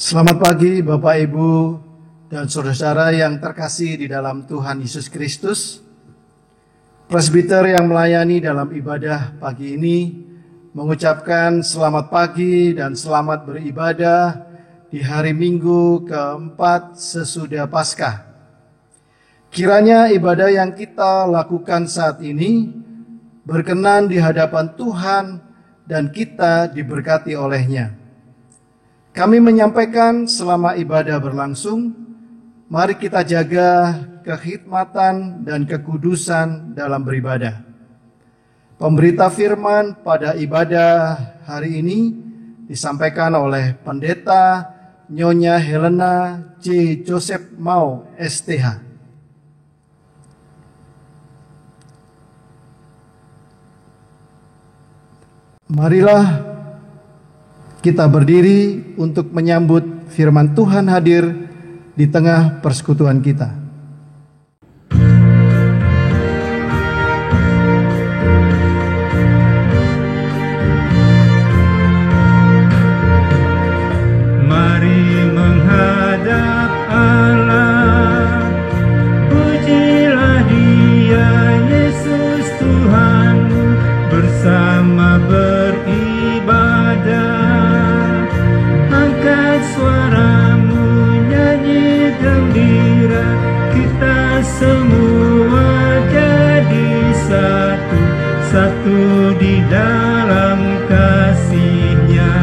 Selamat pagi Bapak Ibu dan saudara-saudara yang terkasih di dalam Tuhan Yesus Kristus. Presbiter yang melayani dalam ibadah pagi ini mengucapkan selamat pagi dan selamat beribadah di hari Minggu keempat sesudah Paskah. Kiranya ibadah yang kita lakukan saat ini berkenan di hadapan Tuhan dan kita diberkati olehnya. Kami menyampaikan selama ibadah berlangsung, mari kita jaga kekhidmatan dan kekudusan dalam beribadah. Pemberita firman pada ibadah hari ini disampaikan oleh Pendeta Nyonya Helena J. Joseph Mau, STH. Marilah kita berdiri untuk menyambut firman Tuhan hadir di tengah persekutuan kita. Mari menghadap Allah, pujilah Dia Yesus Tuhanmu, bersama beribadah. Angkat suaramu, nyanyi gembira, kita semua jadi satu, satu di dalam kasih-Nya.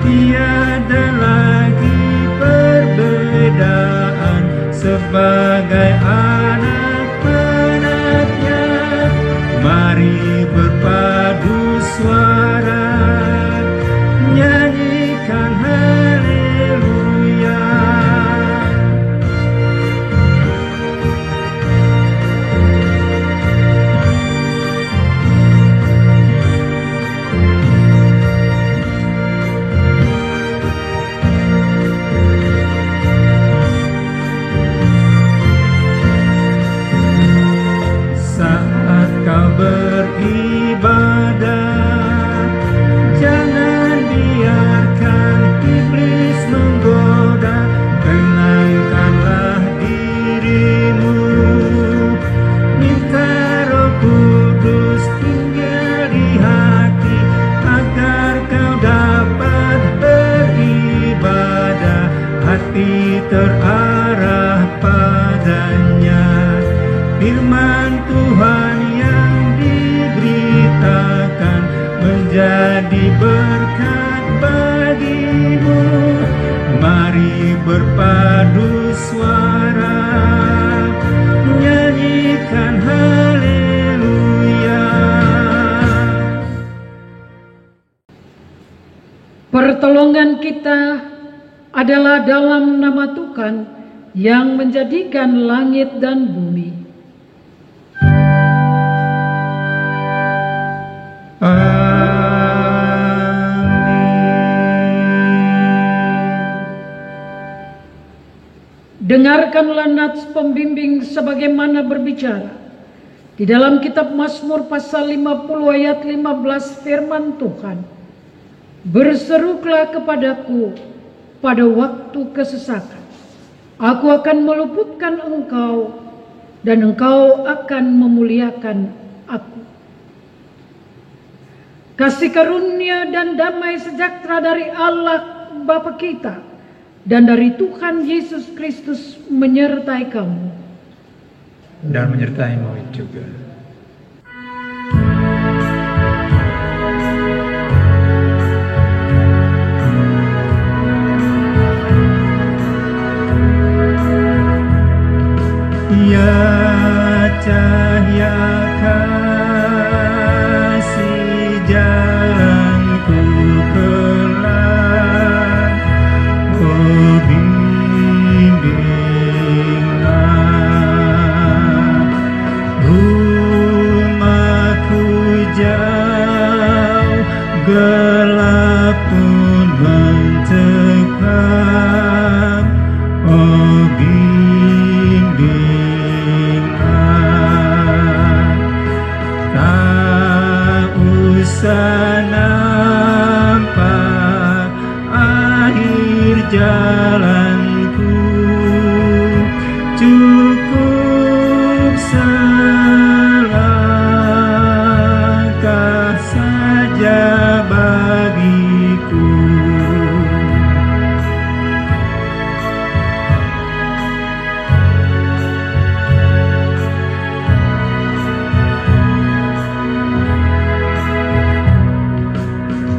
Tiada lagi perbedaan, sebagai anak-anak-Nya. Mari berpadu suara, nyanyikan haleluya. Saat kau beribadah, jangan biarkan iblis menggoda. Tenangkanlah dirimu, minta Roh Kudus tinggal di hati, agar kau dapat beribadah, hati terarah padanya. Firman Tuhan yang diberitakan menjadi berkat bagimu. Mari berpadu suara, nyanyikan haleluya. Pertolongan kita adalah dalam nama Tuhan yang menjadikan langit dan bumi. Dengarkanlah nats pembimbing sebagaimana berbicara. Di dalam kitab Mazmur pasal 50 ayat 15 firman Tuhan, berserulah kepadaku pada waktu kesesakan. Aku akan meluputkan engkau dan engkau akan memuliakan aku. Kasih karunia dan damai sejahtera dari Allah Bapa kita dan dari Tuhan Yesus Kristus menyertai kamu. Dan menyertaimu juga. Ya cahaya kasih, jalanku kelak. Oh bimbinglah, rumahku jauh, gelap pun mencekam. Oh bimbinglah, selangkah saja bagiku.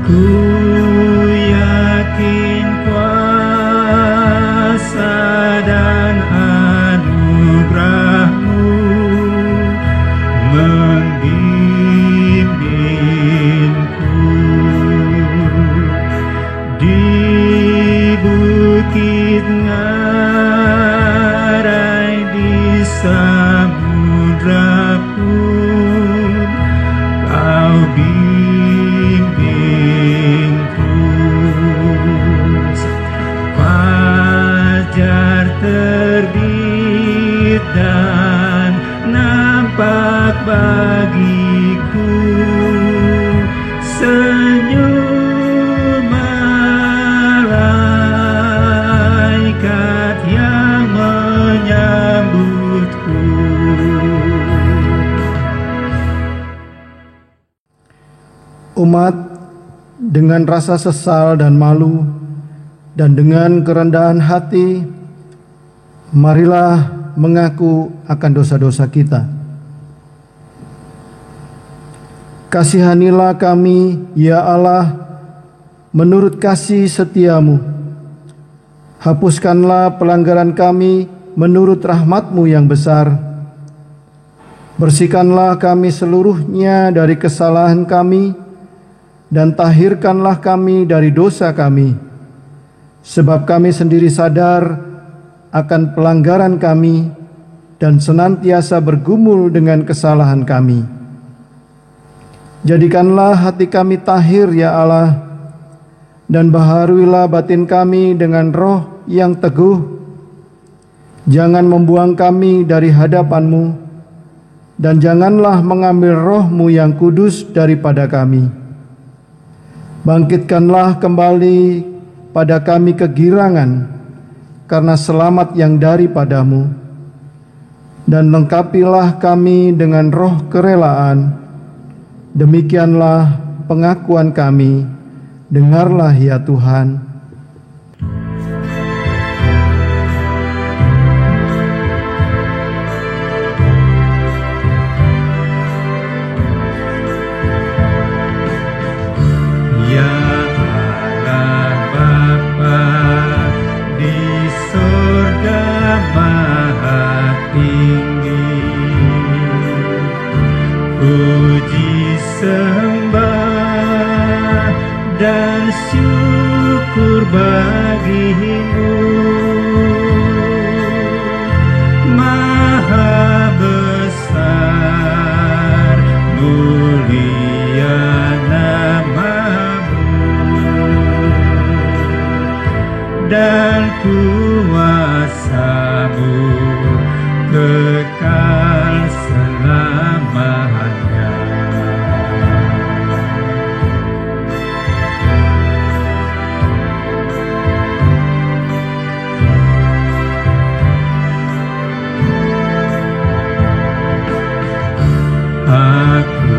Ku yakin kuasa dan anugerah-Mu membimbingku di bukit ngarai, di samudra pun Kau bimbingku. Fajar terbit dan nampak bagiku, senyum malaikat yang menyambutku. Umat dengan rasa sesal dan malu dan dengan kerendahan hati, marilah mengaku akan dosa-dosa kita. Kasihanilah kami, ya Allah, menurut kasih setia-Mu. Hapuskanlah pelanggaran kami menurut rahmat-Mu yang besar. Bersihkanlah kami seluruhnya dari kesalahan kami, dan tahirkanlah kami dari dosa kami, sebab kami sendiri sadar akan pelanggaran kami dan senantiasa bergumul dengan kesalahan kami. Jadikanlah hati kami tahir, ya Allah, dan baharuilah batin kami dengan roh yang teguh. Jangan membuang kami dari hadapan-Mu, dan janganlah mengambil roh-Mu yang kudus daripada kami. Bangkitkanlah kembali pada kami kegirangan karena selamat yang daripada-Mu, dan lengkapilah kami dengan roh kerelaan. Demikianlah pengakuan kami. Dengarlah ya Tuhan. Puji sembah dan syukur bagi-Mu, Maha besar mulia nama-Mu, dan kuasa-Mu kekal selamanya. Aku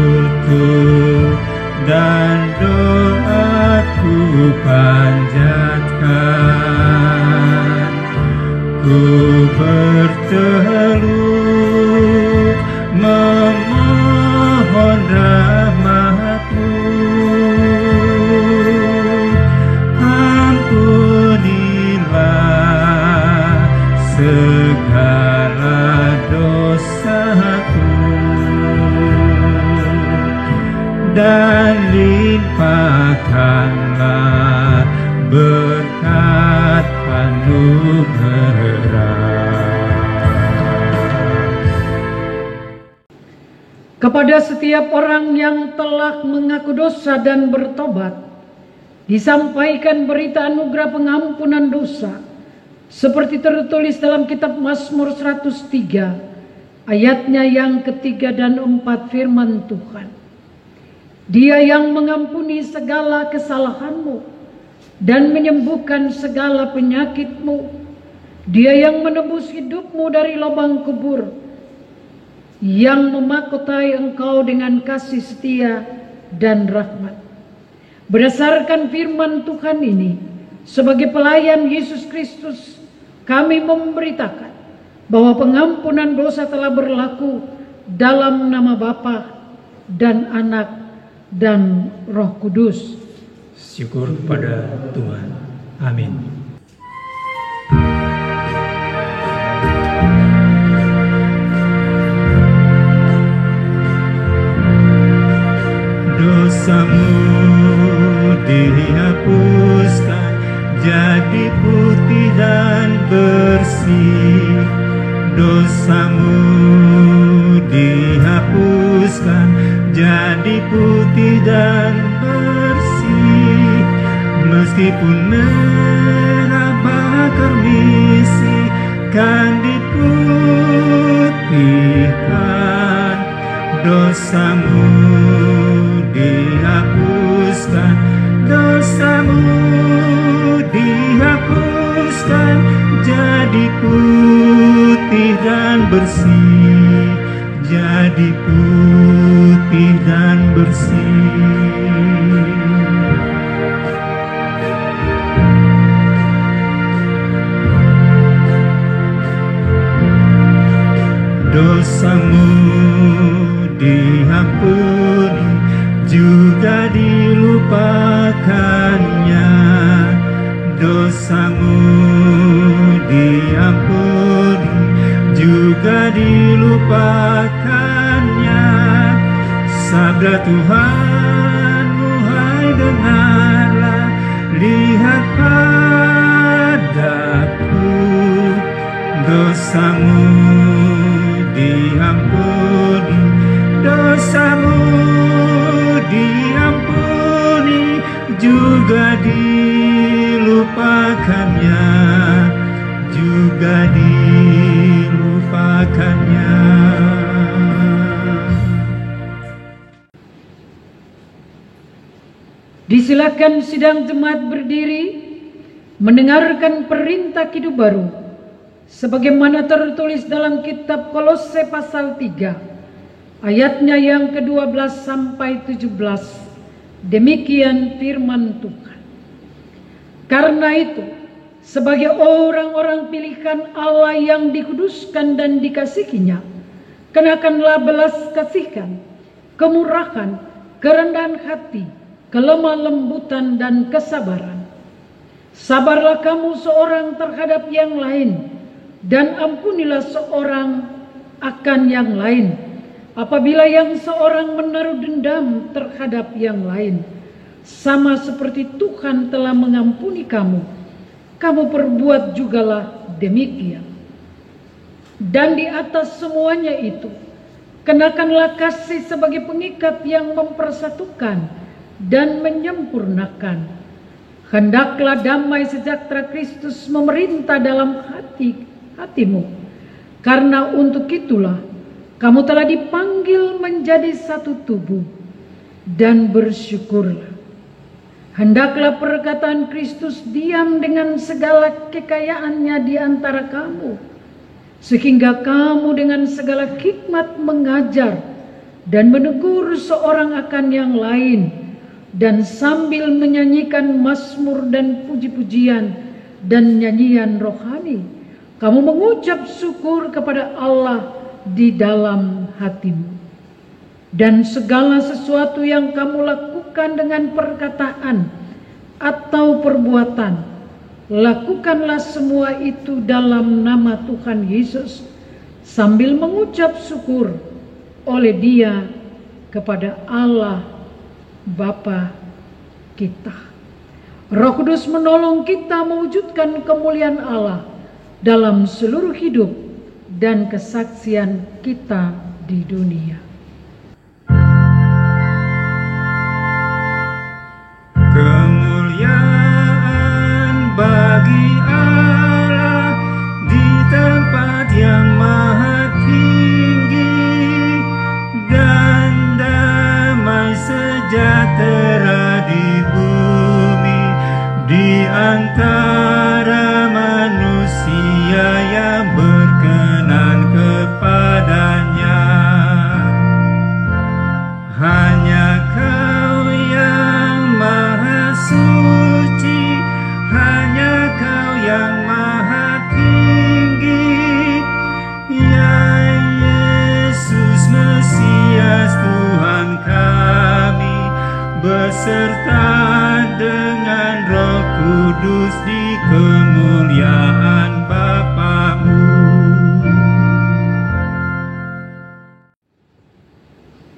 berlutut dan doaku panjatkan, ku bertelut memohon rahmat-Mu. Ampunilah segala dosaku, dan limpahkanlah berkat anugerah. Kepada setiap orang yang telah mengaku dosa dan bertobat, disampaikan berita anugerah pengampunan dosa, seperti tertulis dalam kitab Mazmur 103, ayatnya yang ketiga dan 4, firman Tuhan. Dia yang mengampuni segala kesalahanmu dan menyembuhkan segala penyakitmu, Dia yang menebus hidupmu dari lubang kubur, yang memahkotai engkau dengan kasih setia dan rahmat. Berdasarkan firman Tuhan ini, sebagai pelayan Yesus Kristus, kami memberitakan bahwa pengampunan dosa telah berlaku dalam nama Bapa dan Anak dan Roh Kudus. Syukur kepada Tuhan. Amin. Dosamu dihapuskan, jadi putih dan bersih. Dosamu dihapuskan, jadi putih dan bersih. Meskipun merah bakar misi, kan diputihkan. Dosamu dihapuskan, dosamu dihapuskan, jadi putih dan bersih, jadi putih dan bersih. Dosamu diampuni, juga dilupakannya. Dosamu diampuni, juga dilupakannya. Sabda Tuhanmu, hai dengarlah, lihat padaku. Dosamu diampuni, dosamu diampuni, juga dilupakannya, juga dilupakannya. Disilakan sidang jemaat berdiri mendengarkan perintah hidup baru sebagaimana tertulis dalam kitab Kolose pasal 3 ayatnya yang ke-12 sampai 17. Demikian firman Tuhan. Karena itu, sebagai orang-orang pilihan Allah yang dikuduskan dan dikasihinya, kenakanlah belas kasihan, kemurahan, kerendahan hati, kelemah lembutan dan kesabaran. Sabarlah kamu seorang terhadap yang lain, dan ampunilah seorang akan yang lain. Apabila yang seorang menaruh dendam terhadap yang lain, sama seperti Tuhan telah mengampuni kamu, kamu perbuat jugalah demikian. Dan di atas semuanya itu, kenakanlah kasih sebagai pengikat yang mempersatukan dan menyempurnakan. Hendaklah damai sejahtera Kristus memerintah dalam hatimu, karena untuk itulah kamu telah dipanggil menjadi satu tubuh, dan bersyukurlah. Hendaklah perkataan Kristus diam dengan segala kekayaannya di antara kamu, sehingga kamu dengan segala hikmat mengajar dan menegur seorang akan yang lain, dan sambil menyanyikan mazmur dan puji-pujian dan nyanyian rohani, kamu mengucap syukur kepada Allah di dalam hatimu. Dan segala sesuatu yang kamu lakukan dengan perkataan atau perbuatan, lakukanlah semua itu dalam nama Tuhan Yesus, sambil mengucap syukur oleh Dia kepada Allah Bapa kita. Roh Kudus menolong kita mewujudkan kemuliaan Allah dalam seluruh hidup dan kesaksian kita di dunia. Kemuliaan bagi Allah di tempat yang maha tinggi, dan damai sejahtera di bumi di antara manusia beserta dengan Roh Kudus di kemuliaan Bapa-Mu.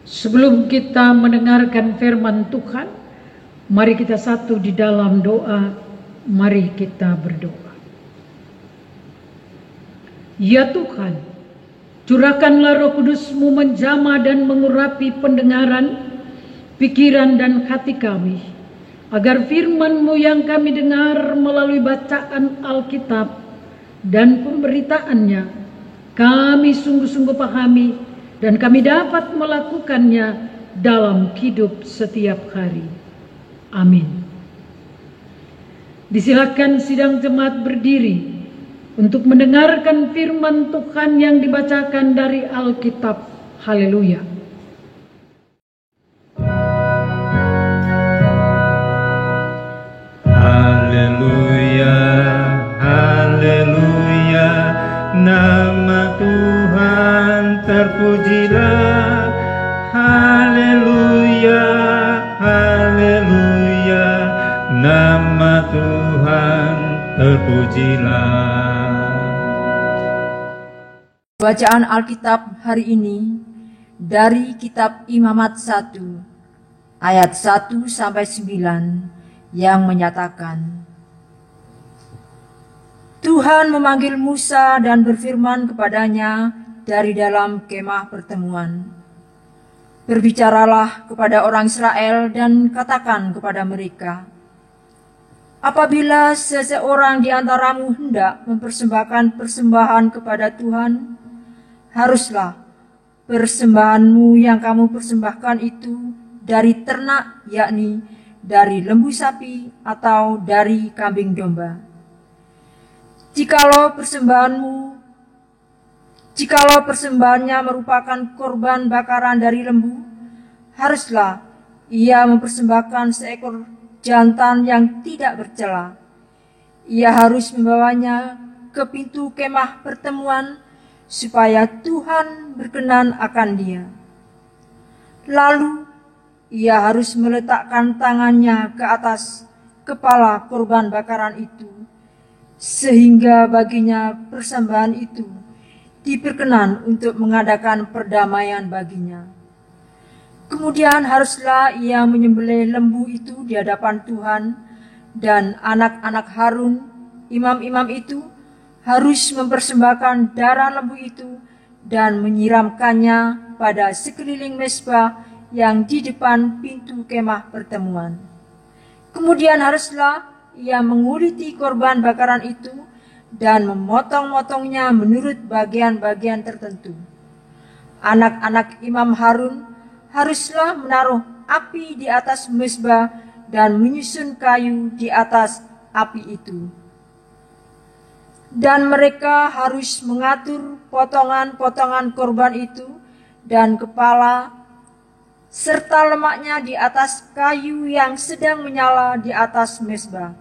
Sebelum kita mendengarkan firman Tuhan, mari kita satu di dalam doa. Mari kita berdoa. Ya Tuhan, curahkanlah Roh Kudus-Mu menjamah dan mengurapi pendengaran, pikiran dan hati kami, agar firman-Mu yang kami dengar melalui bacaan Alkitab dan pemberitaannya, kami sungguh-sungguh pahami dan kami dapat melakukannya dalam hidup setiap hari. Amin. Disilakan sidang jemaat berdiri untuk mendengarkan firman Tuhan yang dibacakan dari Alkitab. Haleluya. Haleluya, haleluya, nama Tuhan terpujilah. Haleluya, haleluya, nama Tuhan terpujilah. Bacaan Alkitab hari ini dari kitab Imamat 1 ayat 1 sampai 9 yang menyatakan, Tuhan memanggil Musa dan berfirman kepadanya dari dalam kemah pertemuan. Berbicaralah kepada orang Israel dan katakan kepada mereka, apabila seseorang di antaramu hendak mempersembahkan persembahan kepada Tuhan, haruslah persembahanmu yang kamu persembahkan itu dari ternak, yakni dari lembu sapi atau dari kambing domba. Jikalau persembahannya merupakan korban bakaran dari lembu, haruslah ia mempersembahkan seekor jantan yang tidak bercela. Ia harus membawanya ke pintu kemah pertemuan supaya Tuhan berkenan akan dia. Lalu ia harus meletakkan tangannya ke atas kepala korban bakaran itu, sehingga baginya persembahan itu diperkenan untuk mengadakan perdamaian baginya. Kemudian haruslah ia menyembelih lembu itu di hadapan Tuhan, dan anak-anak Harun, imam-imam itu, harus mempersembahkan darah lembu itu dan menyiramkannya pada sekeliling mezbah yang di depan pintu kemah pertemuan. Kemudian haruslah ia menguliti korban bakaran itu dan memotong-motongnya menurut bagian-bagian tertentu. Anak-anak Imam Harun haruslah menaruh api di atas mezbah dan menyusun kayu di atas api itu. Dan mereka harus mengatur potongan-potongan korban itu dan kepala serta lemaknya di atas kayu yang sedang menyala di atas mezbah.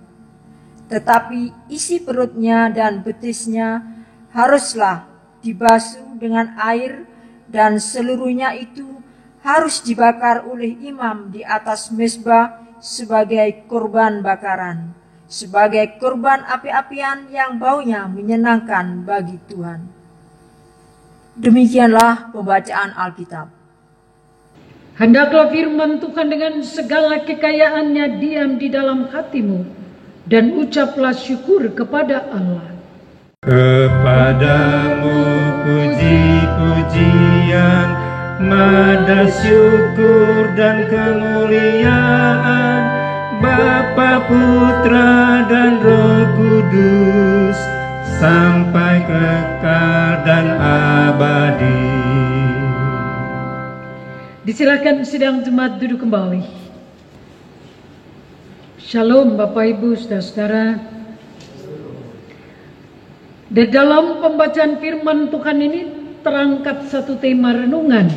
Tetapi isi perutnya dan betisnya haruslah dibasuh dengan air, dan seluruhnya itu harus dibakar oleh imam di atas mezbah sebagai korban bakaran, sebagai korban api-apian yang baunya menyenangkan bagi Tuhan. Demikianlah pembacaan Alkitab. Hendaklah firman Tuhan dengan segala kekayaannya diam di dalam hatimu, dan ucaplah syukur kepada Allah. Kepadamu puji-pujian, nada syukur dan kemuliaan, Bapa, Putra dan Roh Kudus, sampai kekal dan abadi. Disilakan sidang jemaat duduk kembali. Shalom Bapak Ibu Saudara-saudara. Di dalam pembacaan firman Tuhan ini terangkat satu tema renungan,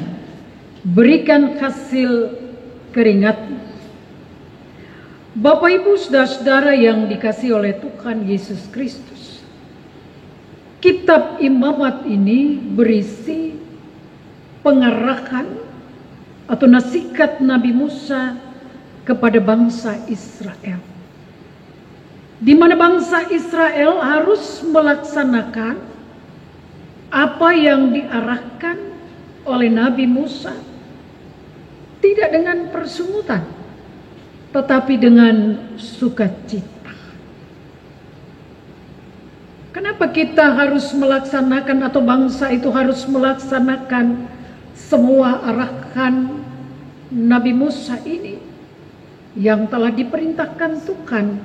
berikan hasil keringat. Bapak Ibu Saudara-saudara yang dikasihi oleh Tuhan Yesus Kristus, kitab Imamat ini berisi pengarahan atau nasihat Nabi Musa kepada bangsa Israel, di mana bangsa Israel harus melaksanakan apa yang diarahkan oleh Nabi Musa, tidak dengan persungutan, tetapi dengan sukacita. Kenapa kita harus melaksanakan, atau bangsa itu harus melaksanakan semua arahan Nabi Musa ini yang telah diperintahkan Tuhan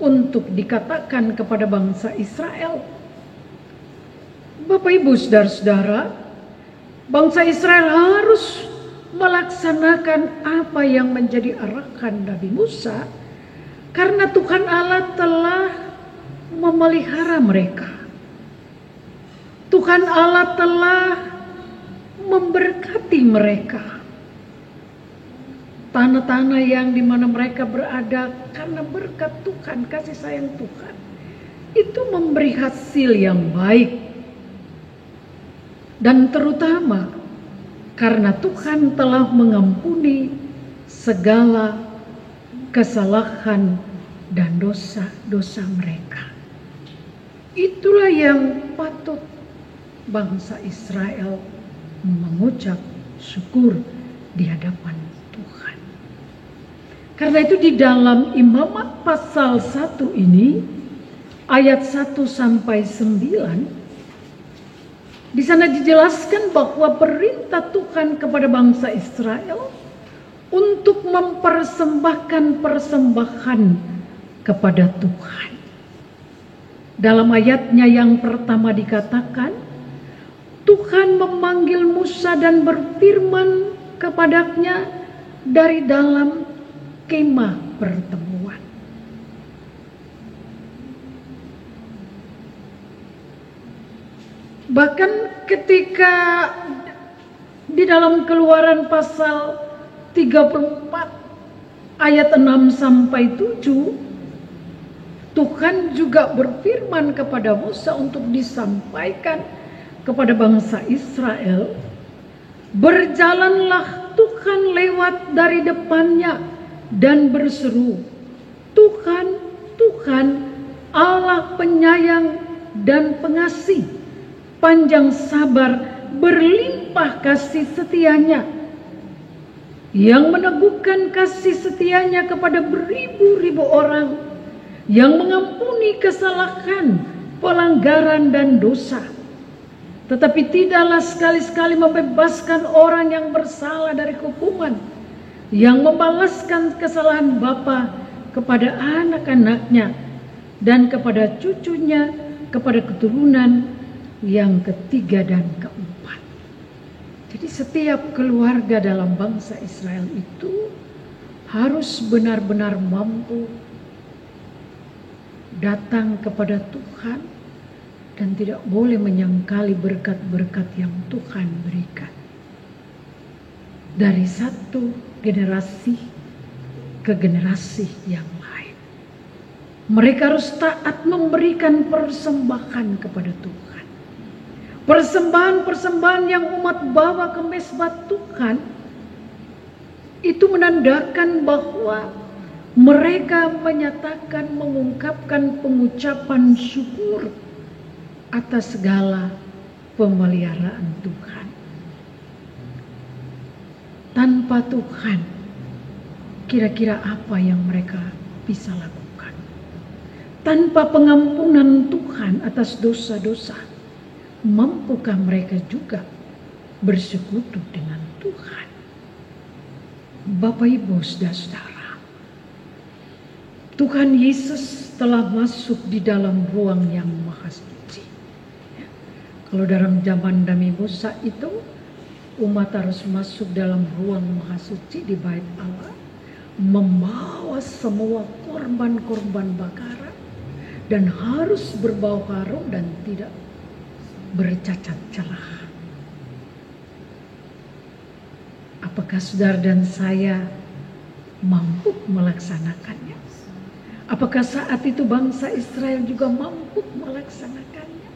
untuk dikatakan kepada bangsa Israel? Bapak Ibu saudara-saudara, bangsa Israel harus melaksanakan apa yang menjadi arahan Nabi Musa, karena Tuhan Allah telah memelihara mereka. Tuhan Allah telah memberkati mereka. Tanah-tanah yang dimana mereka berada, karena berkat Tuhan, kasih sayang Tuhan, itu memberi hasil yang baik. Dan terutama karena Tuhan telah mengampuni segala kesalahan dan dosa-dosa mereka. Itulah yang patut bangsa Israel mengucap syukur di hadapan Tuhan. Karena itu di dalam Imamat pasal 1 ini, ayat 1 sampai 9, di sana dijelaskan bahwa perintah Tuhan kepada bangsa Israel untuk mempersembahkan persembahan kepada Tuhan. Dalam ayatnya yang pertama dikatakan, Tuhan memanggil Musa dan berfirman kepadanya dari dalam kemah pertemuan. Bahkan ketika di dalam Keluaran pasal 34 ayat 6 sampai 7, Tuhan juga berfirman kepada Musa untuk disampaikan kepada bangsa Israel, berjalanlah Tuhan lewat dari depannya dan berseru, Tuhan, Tuhan, Allah penyayang dan pengasih, panjang sabar, berlimpah kasih setianya, yang meneguhkan kasih setianya kepada beribu-ribu orang, yang mengampuni kesalahan, pelanggaran dan dosa, tetapi tidaklah sekali-sekali membebaskan orang yang bersalah dari hukuman, yang membalaskan kesalahan bapa kepada anak-anaknya dan kepada cucunya, kepada keturunan yang ketiga dan keempat. Jadi setiap keluarga dalam bangsa Israel itu harus benar-benar mampu datang kepada Tuhan dan tidak boleh menyangkali berkat-berkat yang Tuhan berikan. Dari satu generasi ke generasi yang lain, mereka harus taat memberikan persembahan kepada Tuhan. Persembahan-persembahan yang umat bawa ke mezbah Tuhan itu menandakan bahwa mereka menyatakan, mengungkapkan pengucapan syukur atas segala pemeliharaan Tuhan. Tanpa Tuhan, kira-kira apa yang mereka bisa lakukan? Tanpa pengampunan Tuhan atas dosa-dosa, mampukah mereka juga bersekutu dengan Tuhan? Bapak Ibu saudara-saudara, Tuhan Yesus telah masuk di dalam ruang yang maha suci. Kalau dalam zaman Nabi Musa itu, umat harus masuk dalam ruang maha suci di bait Allah, membawa semua korban-korban bakaran, dan harus berbau harum dan tidak bercacat celah. Apakah saudara dan saya mampu melaksanakannya? Apakah saat itu bangsa Israel juga mampu melaksanakannya?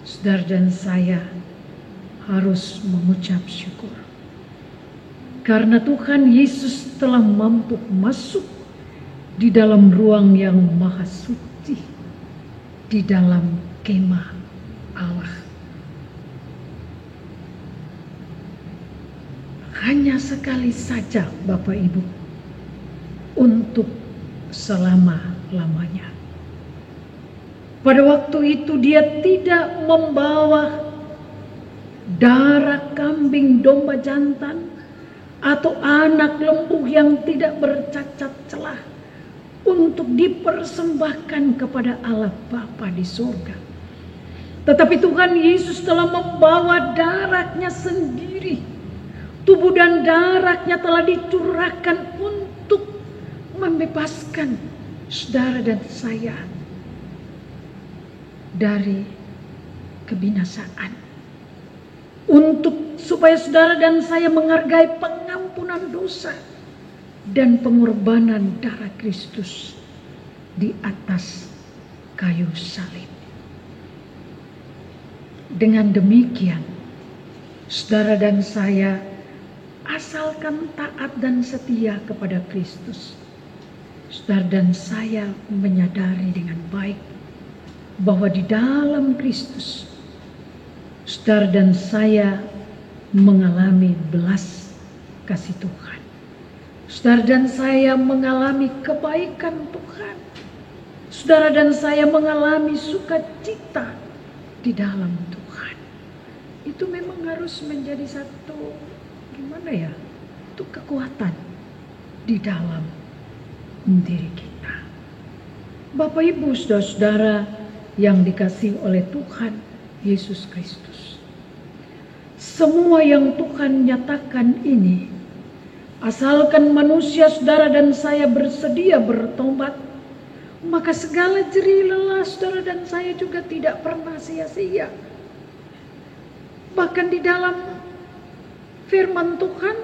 Saudara dan saya harus mengucap syukur. Karena Tuhan Yesus telah mampu masuk di dalam ruang yang maha suci, di dalam kemah Allah. Hanya sekali saja Bapak Ibu, untuk selama-lamanya. Pada waktu itu dia tidak membawa darah kambing domba jantan atau anak lembu yang tidak bercacat celah untuk dipersembahkan kepada Allah Bapa di surga. Tetapi Tuhan Yesus telah membawa darahnya sendiri. Tubuh dan darahnya telah dicurahkan untuk membebaskan saudara dan saya dari kebinasaan. Supaya saudara dan saya menghargai pengampunan dosa dan pengorbanan darah Kristus di atas kayu salib. Dengan demikian, saudara dan saya asalkan taat dan setia kepada Kristus, saudara dan saya menyadari dengan baik bahwa di dalam Kristus saudara dan saya mengalami belas kasih Tuhan. Saudara dan saya mengalami kebaikan Tuhan. Saudara dan saya mengalami sukacita di dalam Tuhan. Itu memang harus menjadi satu, gimana ya, itu kekuatan di dalam diri kita. Bapak Ibu saudara-saudara yang dikasihi oleh Tuhan Yesus Kristus, semua yang Tuhan nyatakan ini, asalkan manusia saudara dan saya bersedia bertobat, maka segala jerih lelah saudara dan saya juga tidak pernah sia-sia. Bahkan di dalam firman Tuhan,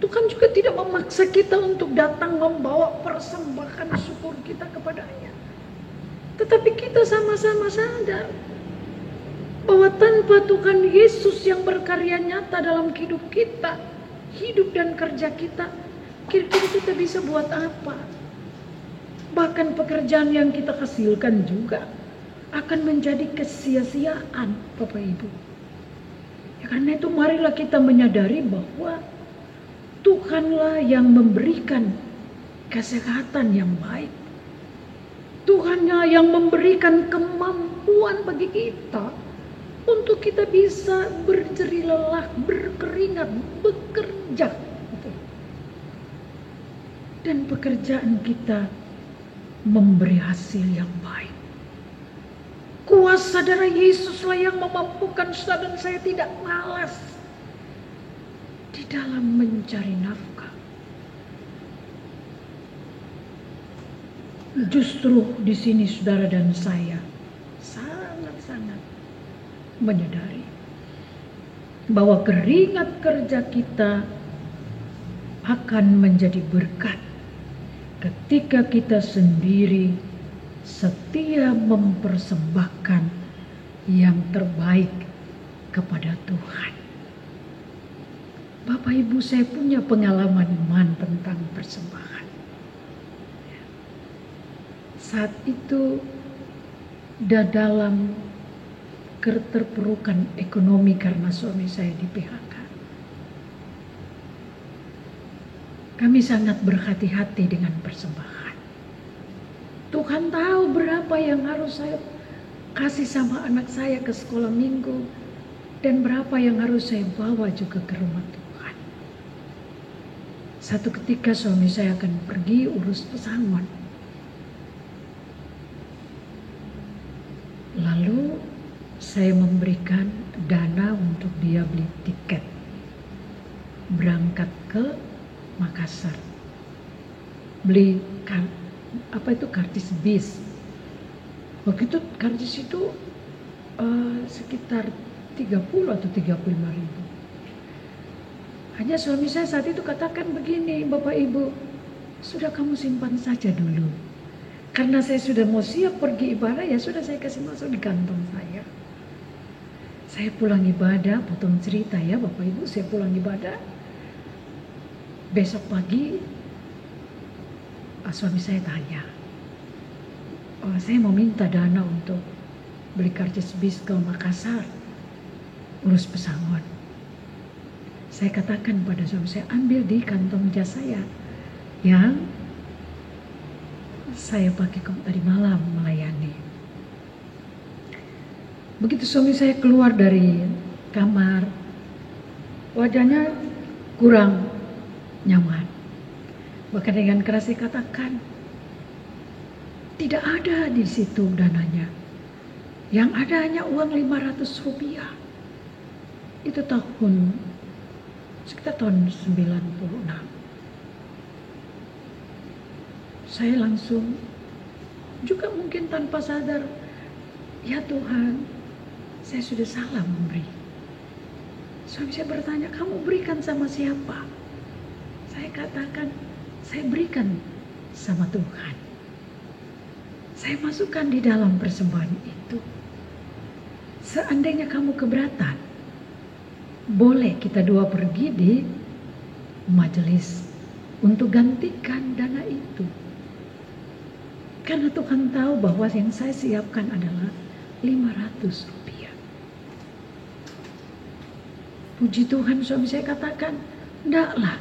Tuhan juga tidak memaksa kita untuk datang membawa persembahan syukur kita kepadanya. Tetapi kita sama-sama sadar bahwa tanpa Tuhan Yesus yang berkarya nyata dalam hidup kita, hidup dan kerja kita, kira-kira kita bisa buat apa? Bahkan pekerjaan yang kita hasilkan juga akan menjadi kesia-siaan, Bapak Ibu. Ya, karena itu marilah kita menyadari bahwa Tuhanlah yang memberikan kesehatan yang baik. Tuhanlah yang memberikan kemampuan bagi kita untuk kita bisa berjerih lelah, berkeringat, bekerja. Dan pekerjaan kita memberi hasil yang baik. Kuasa darah Yesuslah yang memampukan saudara dan saya tidak malas di dalam mencari nafkah. Justru di sini saudara dan saya sangat-sangat menyadari bahwa keringat kerja kita akan menjadi berkat ketika kita sendiri setia mempersembahkan yang terbaik kepada Tuhan. Bapak Ibu, saya punya pengalaman iman tentang persembahan. Saat itu dalam keterpurukan ekonomi karena suami saya di PHK, kami sangat berhati-hati dengan persembahan. Tuhan tahu berapa yang harus saya kasih sama anak saya ke sekolah minggu dan berapa yang harus saya bawa juga ke rumah Tuhan. Satu ketika suami saya akan pergi urus pesangon. Lalu saya memberikan dana untuk dia beli tiket berangkat ke Makassar, beli kartis bis. Waktu itu kartis itu sekitar 30 atau 35 ribu. Hanya suami saya saat itu katakan begini, Bapak Ibu, sudah kamu simpan saja dulu. Karena saya sudah mau siap pergi ibadah, ya sudah saya kasih masuk di kantong saya. Saya pulang ibadah, potong cerita ya Bapak Ibu, saya pulang ibadah. Besok pagi suami saya tanya, saya mau minta dana untuk beli karcis bis ke Makassar, urus pesangon. Saya katakan pada suami saya, ambil di kantong jas saya yang saya pakai tadi malam melayani. Begitu suami saya keluar dari kamar, wajahnya kurang nyaman. Bahkan dengan keras saya katakan, tidak ada di situ dananya. Yang ada hanya uang 500 rupiah. Itu sekitar tahun 96. Saya langsung juga mungkin tanpa sadar, ya Tuhan, saya sudah salah memberi. Suami saya bertanya, kamu berikan sama siapa? Saya katakan, saya berikan sama Tuhan. Saya masukkan di dalam persembahan itu. Seandainya kamu keberatan, boleh kita dua pergi di majelis untuk gantikan dana itu. Karena Tuhan tahu bahwa yang saya siapkan adalah 500 rupiah. Puji Tuhan, suami saya katakan, ndaklah.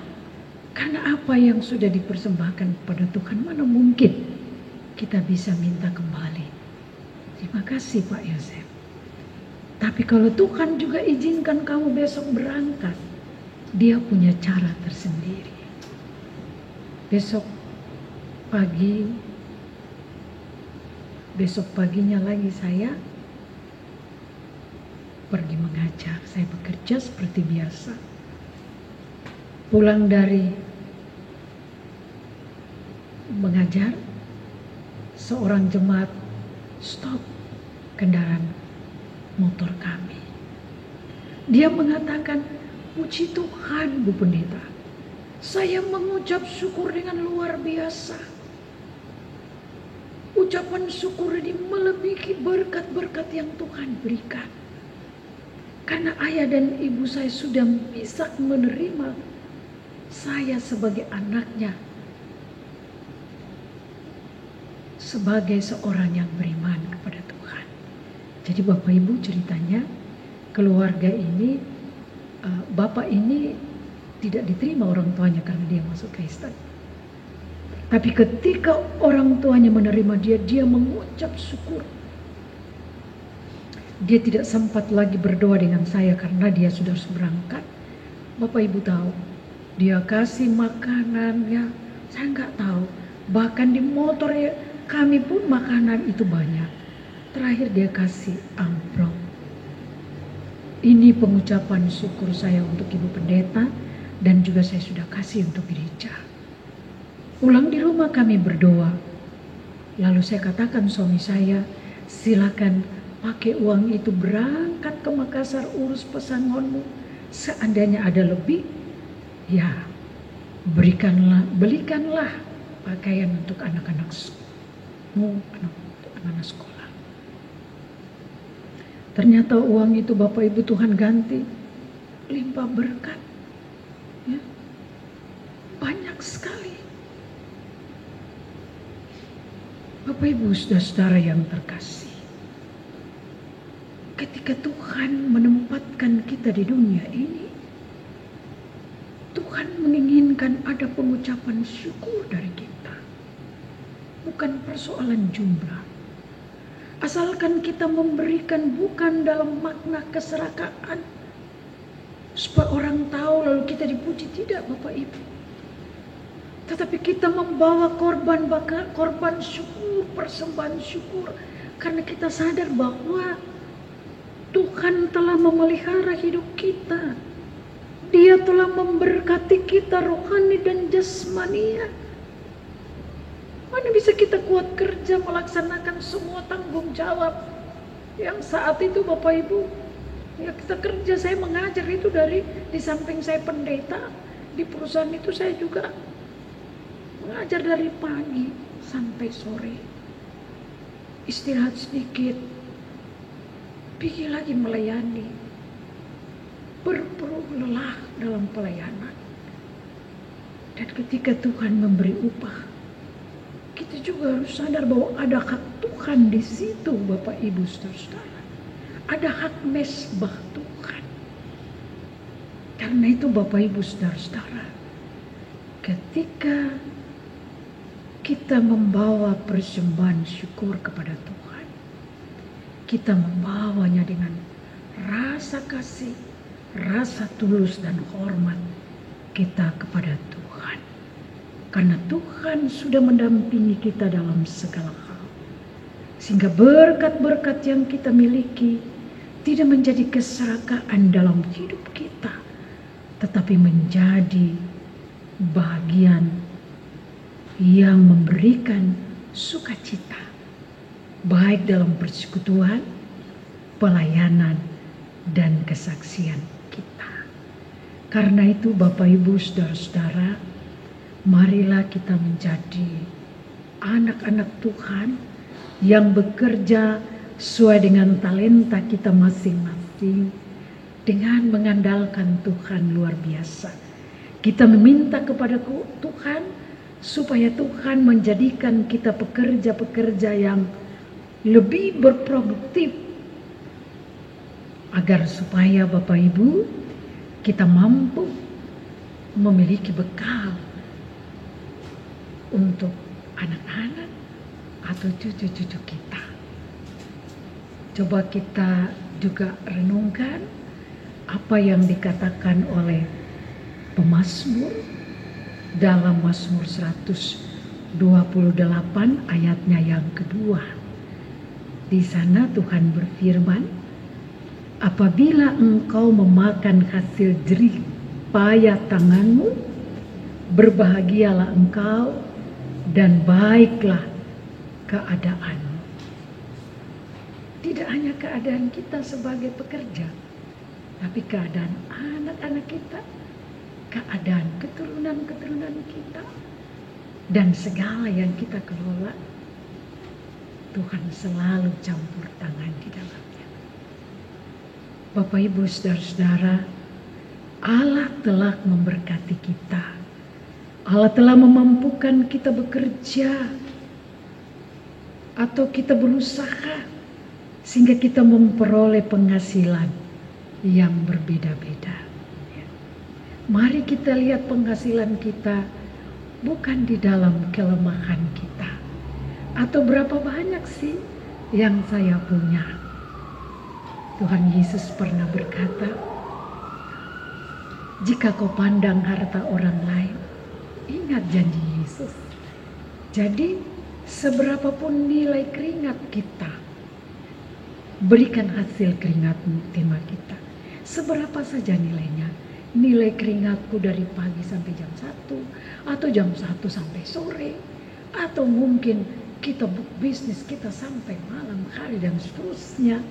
Karena apa yang sudah dipersembahkan kepada Tuhan, mana mungkin kita bisa minta kembali. Terima kasih Pak Yosef. Tapi kalau Tuhan juga izinkan kamu besok berangkat, Dia punya cara tersendiri. Besok paginya lagi saya pergi mengajar. Saya bekerja seperti biasa. Pulang dari mengajar, seorang jemaat stop kendaraan motor kami. Dia mengatakan, puji Tuhan Bu Pendeta, saya mengucap syukur dengan luar biasa. Ucapan syukur ini melebihi berkat-berkat yang Tuhan berikan. Karena ayah dan ibu saya sudah bisa menerima saya sebagai anaknya, sebagai seorang yang beriman kepada Tuhan. Jadi Bapak Ibu ceritanya, keluarga ini, bapak ini tidak diterima orang tuanya karena dia masuk Kristen. Tapi ketika orang tuanya menerima dia, dia mengucap syukur. Dia tidak sempat lagi berdoa dengan saya karena dia sudah harus berangkat. Bapak Ibu tahu, dia kasih makanan ya, saya nggak tahu. Bahkan di motor ya, kami pun makanan itu banyak. Terakhir dia kasih amplop. Ini pengucapan syukur saya untuk Ibu Pendeta dan juga saya sudah kasih untuk gereja. Pulang di rumah kami berdoa. Lalu saya katakan suami saya, silakan pakai uang itu berangkat ke Makassar, urus pesangonmu. Seandainya ada lebih, ya belikanlah pakaian untuk anak-anak sekolah. Ternyata uang itu Bapak Ibu Tuhan ganti limpah berkat, ya, banyak sekali. Bapak Ibu saudara yang terkasih, ketika Tuhan menempatkan kita di dunia ini, Tuhan menginginkan ada pengucapan syukur dari kita. Bukan persoalan jumlah. Asalkan kita memberikan bukan dalam makna keserakaan, supaya orang tahu lalu kita dipuji, tidak Bapak Ibu. Tetapi kita membawa korban syukur, persembahan syukur, karena kita sadar bahwa Tuhan telah memelihara hidup kita. Dia telah memberkati kita rohani dan jasmania. Mana bisa kita kuat kerja melaksanakan semua tanggung jawab yang saat itu Bapak Ibu, ya kita kerja, saya mengajar itu di samping saya pendeta di perusahaan itu, saya juga mengajar dari pagi sampai sore, istirahat sedikit, pergi lagi melayani, berperuh lelah dalam pelayanan. Dan ketika Tuhan memberi upah, kita juga harus sadar bahwa ada hak Tuhan di situ, Bapak Ibu Saudara-saudara. Ada hak mesbah Tuhan. Karena itu Bapak Ibu Saudara-saudara, ketika kita membawa persembahan syukur kepada Tuhan, kita membawanya dengan rasa kasih, rasa tulus dan hormat kita kepada Tuhan. Karena Tuhan sudah mendampingi kita dalam segala hal. Sehingga berkat-berkat yang kita miliki tidak menjadi keserakaan dalam hidup kita, tetapi menjadi bagian yang memberikan sukacita, baik dalam persekutuan, pelayanan, dan kesaksian kita. Karena itu Bapak Ibu Saudara-saudara, marilah kita menjadi anak-anak Tuhan yang bekerja sesuai dengan talenta kita masing-masing, dengan mengandalkan Tuhan luar biasa. Kita meminta kepada Tuhan supaya Tuhan menjadikan kita pekerja-pekerja yang lebih berproduktif, agar supaya Bapak Ibu kita mampu memiliki bekal untuk anak-anak atau cucu-cucu kita. Coba kita juga renungkan apa yang dikatakan oleh pemazmur dalam Mazmur 128 ayatnya yang kedua. Di sana Tuhan berfirman, apabila engkau memakan hasil jerih payah tanganmu, berbahagialah engkau dan baiklah keadaanmu. Tidak hanya keadaan kita sebagai pekerja, tapi keadaan anak-anak kita, keadaan keturunan-keturunan kita, dan segala yang kita kelola, Tuhan selalu campur tangan di dalamnya. Bapak Ibu Saudara-saudara, Allah telah memberkati kita. Allah telah memampukan kita bekerja atau kita berusaha sehingga kita memperoleh penghasilan yang berbeda-beda. Mari kita lihat penghasilan kita bukan di dalam kelemahan kita. Atau berapa banyak sih yang saya punya. Tuhan Yesus pernah berkata, jika kau pandang harta orang lain, ingat janji Yesus. Jadi seberapapun nilai keringat kita, berikan hasil keringatmu, tema kita. Seberapa saja nilainya. Nilai keringatku dari pagi sampai jam 1, atau jam 1 sampai sore, atau mungkin kita bisnis kita sampai malam hari dan seterusnya.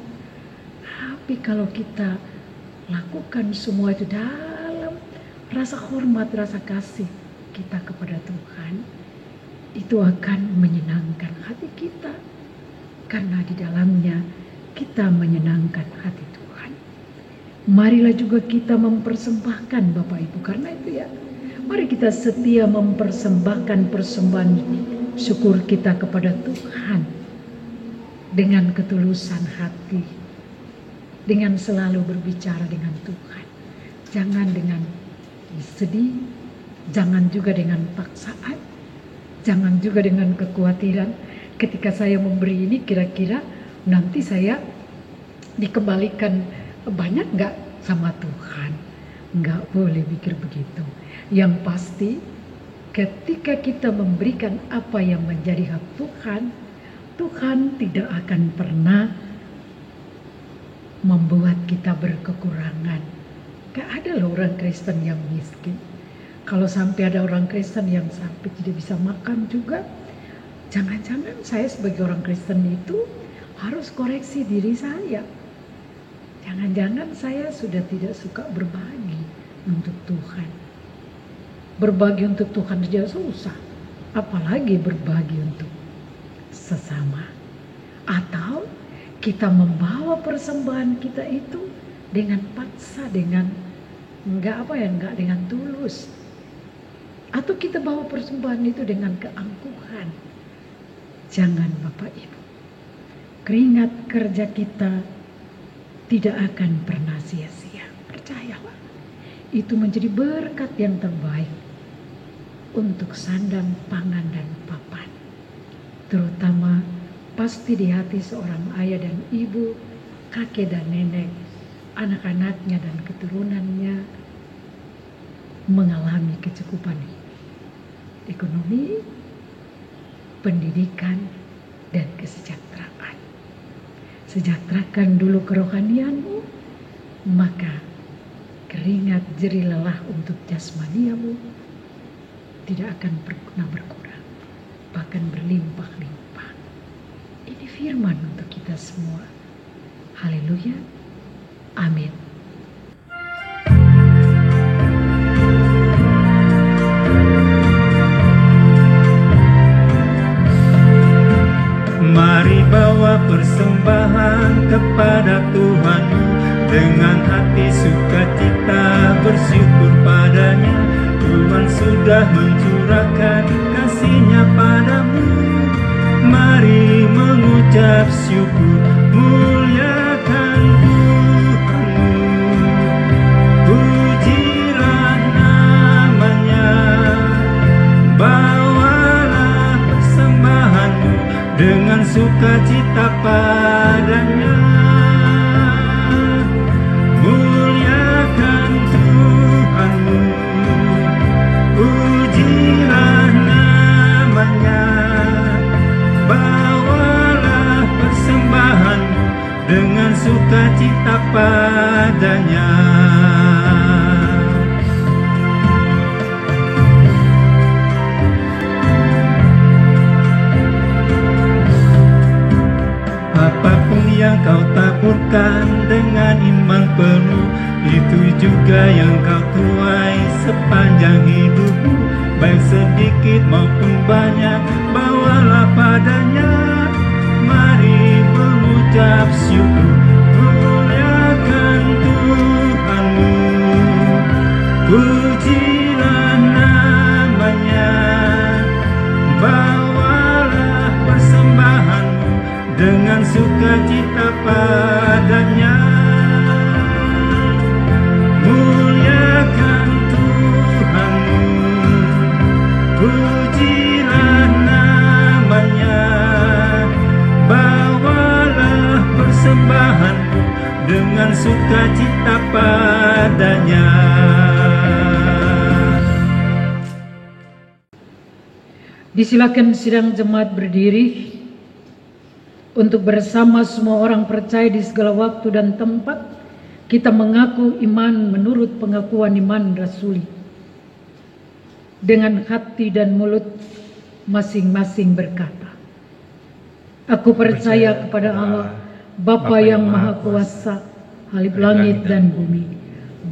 Tapi kalau kita lakukan semua itu dalam rasa hormat, rasa kasih kita kepada Tuhan, itu akan menyenangkan hati kita, karena di dalamnya kita menyenangkan hati Tuhan. Marilah juga kita mempersembahkan Bapak Ibu, karena itu ya, mari kita setia mempersembahkan persembahan syukur kita kepada Tuhan dengan ketulusan hati, dengan selalu berbicara dengan Tuhan, jangan dengan sedih, jangan juga dengan paksaan, jangan juga dengan kekhawatiran. Ketika saya memberi ini, kira-kira nanti saya dikembalikan banyak nggak sama Tuhan? Nggak boleh pikir begitu. Yang pasti, ketika kita memberikan apa yang menjadi hak Tuhan, Tuhan tidak akan pernah membuat kita berkekurangan. Gak ada loh orang Kristen yang miskin. Kalau sampai ada orang Kristen yang sampai tidak bisa makan juga, jangan-jangan saya sebagai orang Kristen itu harus koreksi diri saya. Jangan-jangan saya sudah tidak suka berbagi untuk Tuhan. Berbagi untuk Tuhan saja susah, apalagi berbagi untuk sesama. Atau kita membawa persembahan kita itu dengan paksa, dengan enggak dengan tulus. Atau kita bawa persembahan itu dengan keangkuhan. Jangan Bapak Ibu. Keringat kerja kita tidak akan pernah sia-sia. Percayalah. Itu menjadi berkat yang terbaik untuk sandang, pangan, dan papan. Terutama pasti di hati seorang ayah dan ibu, kakek dan nenek, anak-anaknya dan keturunannya mengalami kecukupan ekonomi, pendidikan, dan kesejahteraan. Sejahterakan dulu kerohanianmu, maka keringat jerih lelah untuk jasmaniamu tidak akan pernah berkurang, bahkan berlimpah-limpah. Ini firman untuk kita semua. Haleluya. Amin. Mari bawa persembahan kepada Tuhan dengan hati sukacita, bersyukur padanya. Tuhan sudah mencurahkan kasih-Nya padamu. Mari mengucap syukur, muliakan Tuhanmu. Pujilah namanya, bawalah persembahanmu dengan sukacita padanya. Muliakan Tuhanmu, pujilah namanya, bawalah persembahanmu dengan sukacita padanya. Apapun yang kau taburkan dengan iman penuh, itu juga yang kau tuai sepanjang hidupmu. Baik sedikit maupun banyak, bawalah padanya. Mari mengucap syukur, muliakan Tuhanmu. Pujilah namanya, bawalah persembahanmu dengan sukacita padanya. Muliakan Tuhanmu, pujilah namanya, bawalah persembahanmu dengan sukacita padanya. Disilakan sidang jemaat berdiri untuk bersama semua orang percaya di segala waktu dan tempat kita mengaku iman menurut pengakuan iman rasuli. Dengan hati dan mulut masing-masing berkata, aku percaya kepada Allah, Bapa yang Maha Kuasa, Halif langit dan bumi,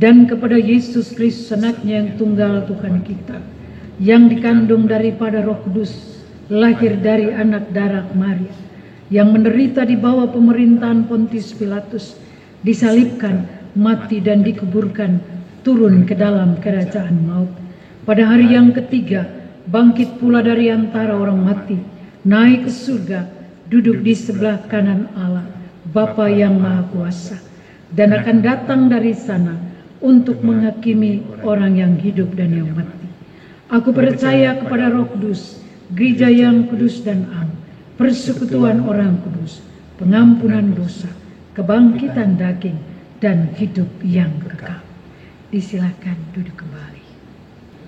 dan kepada Yesus Kristus anaknya yang tunggal Tuhan kita, yang dikandung daripada Roh Kudus, lahir dari anak darah Maria, yang menderita di bawah pemerintahan Pontius Pilatus, disalibkan, mati dan dikuburkan, turun ke dalam kerajaan maut. Pada hari yang ketiga, bangkit pula dari antara orang mati, naik ke surga, duduk di sebelah kanan Allah, Bapa yang Maha Kuasa, dan akan datang dari sana untuk menghakimi orang yang hidup dan yang mati. Aku percaya kepada Roh Kudus, gereja yang kudus dan am, persekutuan orang kudus, pengampunan dosa, kebangkitan daging, dan hidup yang kekal. Disilakan duduk kembali.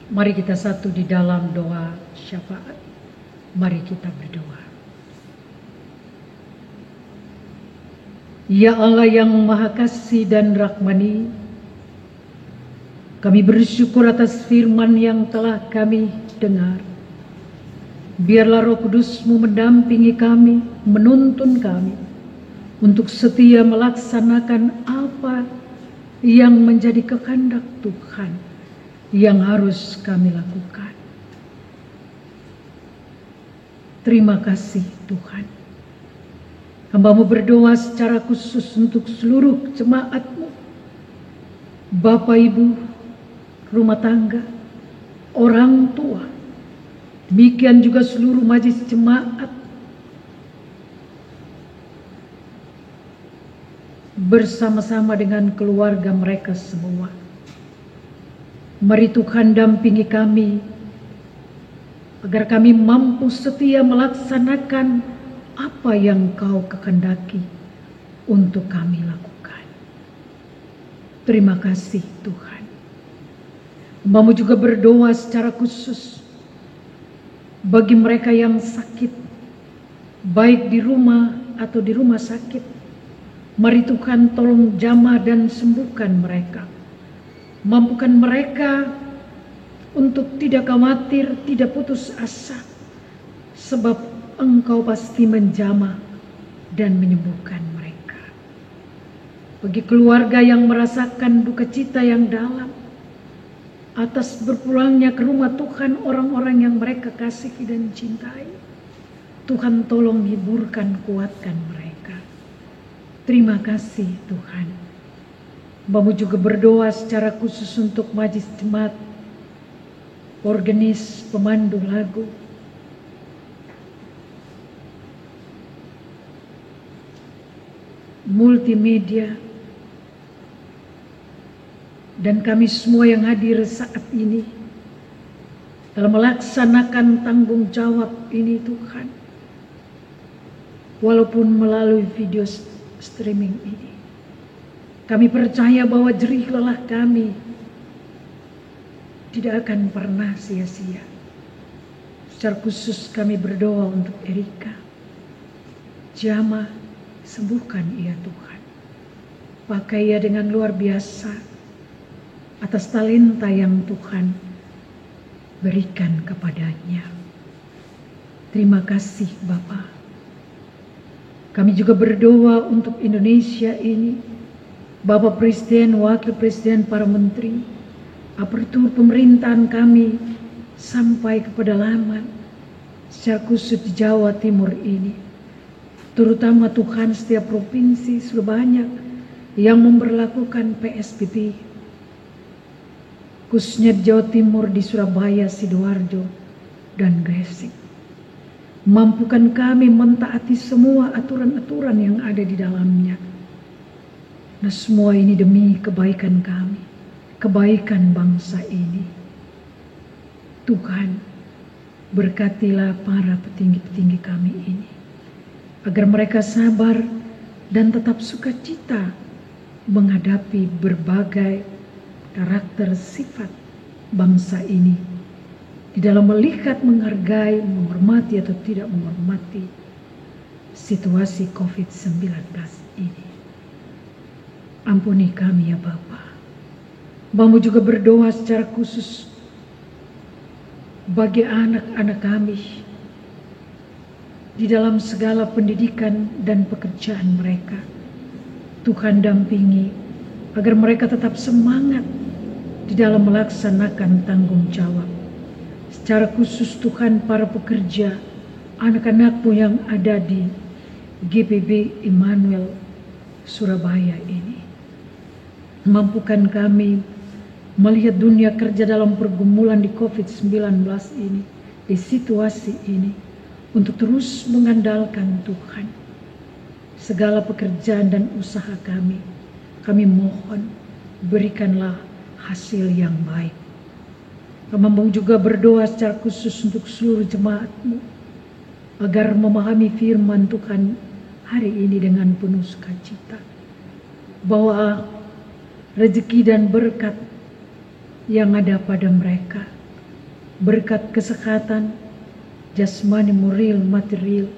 Mari kita satu di dalam doa syafaat. Mari kita berdoa. Ya Allah yang Maha Kasih dan Rahmani, kami bersyukur atas firman yang telah kami dengar. Biarlah Roh Kudus-Mu mendampingi kami, menuntun kami untuk setia melaksanakan apa yang menjadi kehendak Tuhan yang harus kami lakukan. Terima kasih Tuhan. Hamba-Mu berdoa secara khusus untuk seluruh jemaat-Mu, Bapak Ibu rumah tangga, orang tua, demikian juga seluruh majelis jemaat bersama-sama dengan keluarga mereka semua. Mari Tuhan dampingi kami, agar kami mampu setia melaksanakan apa yang Kau kehendaki untuk kami lakukan. Terima kasih Tuhan. Hambamu juga berdoa secara khusus bagi mereka yang sakit, baik di rumah atau di rumah sakit. Mari Tuhan tolong jamah dan sembuhkan mereka. Mampukan mereka untuk tidak khawatir, tidak putus asa. Sebab Engkau pasti menjamah dan menyembuhkan mereka. Bagi keluarga yang merasakan duka cita yang dalam atas berpulangnya ke rumah Tuhan orang-orang yang mereka kasihi dan cintai, Tuhan tolong hiburkan, kuatkan mereka. Terima kasih Tuhan. Hambamu juga berdoa secara khusus untuk majelis jemaat, organis, pemandu lagu, multimedia, dan kami semua yang hadir saat ini dalam melaksanakan tanggung jawab ini Tuhan, walaupun melalui video streaming ini. Kami percaya bahwa jerih lelah kami tidak akan pernah sia-sia. Secara khusus kami berdoa untuk Erika. Jamah, sembuhkan ia Tuhan. Pakai ia dengan luar biasa atas talenta yang Tuhan berikan kepadanya. Terima kasih Bapa. Kami juga berdoa untuk Indonesia ini, Bapak Presiden, Wakil Presiden, para Menteri, aparatur pemerintahan kami sampai ke pedalaman, secara khusus di Jawa Timur ini. Terutama Tuhan setiap provinsi sudah banyak yang memberlakukan PSBB. Khususnya di Jawa Timur, di Surabaya, Sidoarjo, dan Gresik. Mampukan kami mentaati semua aturan-aturan yang ada di dalamnya. Nah, semua ini demi kebaikan kami, kebaikan bangsa ini. Tuhan, berkatilah para petinggi-petinggi kami ini, agar mereka sabar dan tetap sukacita menghadapi berbagai karakter sifat bangsa ini, di dalam melihat, menghargai, menghormati atau tidak menghormati situasi COVID-19 ini. Ampuni kami ya Bapa. Hambamu juga berdoa secara khusus bagi anak-anak kami di dalam segala pendidikan dan pekerjaan mereka. Tuhan dampingi agar mereka tetap semangat di dalam melaksanakan tanggung jawab. Secara khusus Tuhan, para pekerja, anak-anakmu yang ada di GPB Immanuel Surabaya ini. Mampukan kami melihat dunia kerja dalam pergumulan di COVID-19 ini, di situasi ini, untuk terus mengandalkan Tuhan. Segala pekerjaan dan usaha kami mohon berikanlah hasil yang baik. Kami juga berdoa secara khusus untuk seluruh jemaat-Mu, agar memahami firman Tuhan hari ini dengan penuh sukacita, bahwa rezeki dan berkat yang ada pada mereka, berkat kesehatan, jasmani, moral, material,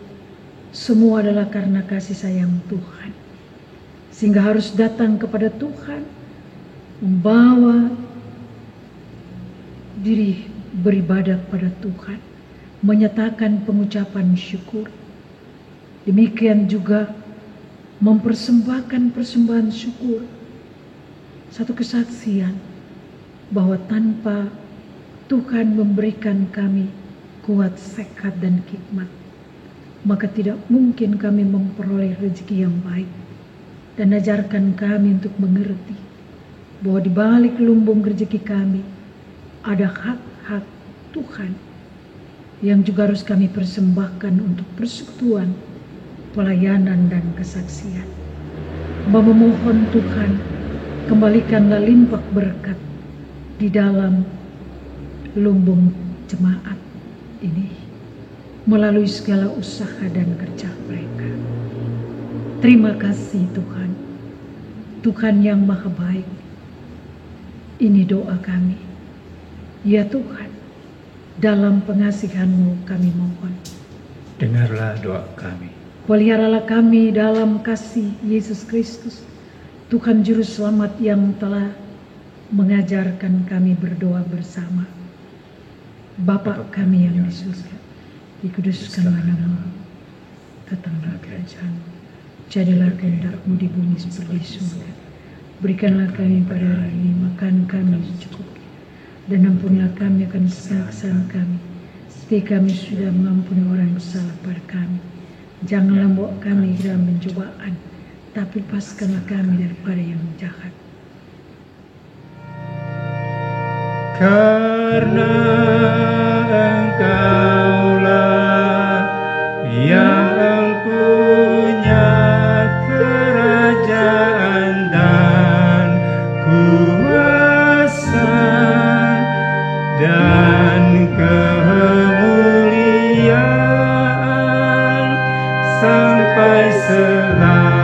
semua adalah karena kasih sayang Tuhan. Sehingga harus datang kepada Tuhan, membawa diri beribadah pada Tuhan, menyatakan pengucapan syukur. Demikian juga mempersembahkan persembahan syukur, satu kesaksian bahwa tanpa Tuhan memberikan kami kuat, sehat, dan hikmat, maka tidak mungkin kami memperoleh rezeki yang baik. Dan ajarkan kami untuk mengerti bahwa di balik lumbung rezeki kami ada hak hak Tuhan yang juga harus kami persembahkan untuk persekutuan, pelayanan, dan kesaksian. Hamba memohon Tuhan, kembalikanlah limpah berkat di dalam lumbung jemaat ini melalui segala usaha dan kerja mereka. Terima kasih Tuhan, Tuhan yang maha baik. Ini doa kami. Ya Tuhan, dalam pengasihan-Mu kami mohon. Dengarlah doa kami. Peliharalah kami dalam kasih Yesus Kristus, Tuhan Juru Selamat yang telah mengajarkan kami berdoa bersama. Bapa kami yang di surga, dikuduskanlah nama-Mu, datanglah kerajaan-Mu, jadilah kehendak-Mu di bumi seperti di surga. Berikanlah kami pada hari ini makan kami secukupnya, dan ampunilah kami akan kesalahan kami, seperti kami sudah mengampuni orang yang bersalah pada kami. Janganlah bawa kami ke dalam pencobaan, tapi lepaskanlah kami daripada yang jahat. Karena Engkaulah yang punya kerajaan dan kuasa dan kemuliaan sampai selama-lamanya.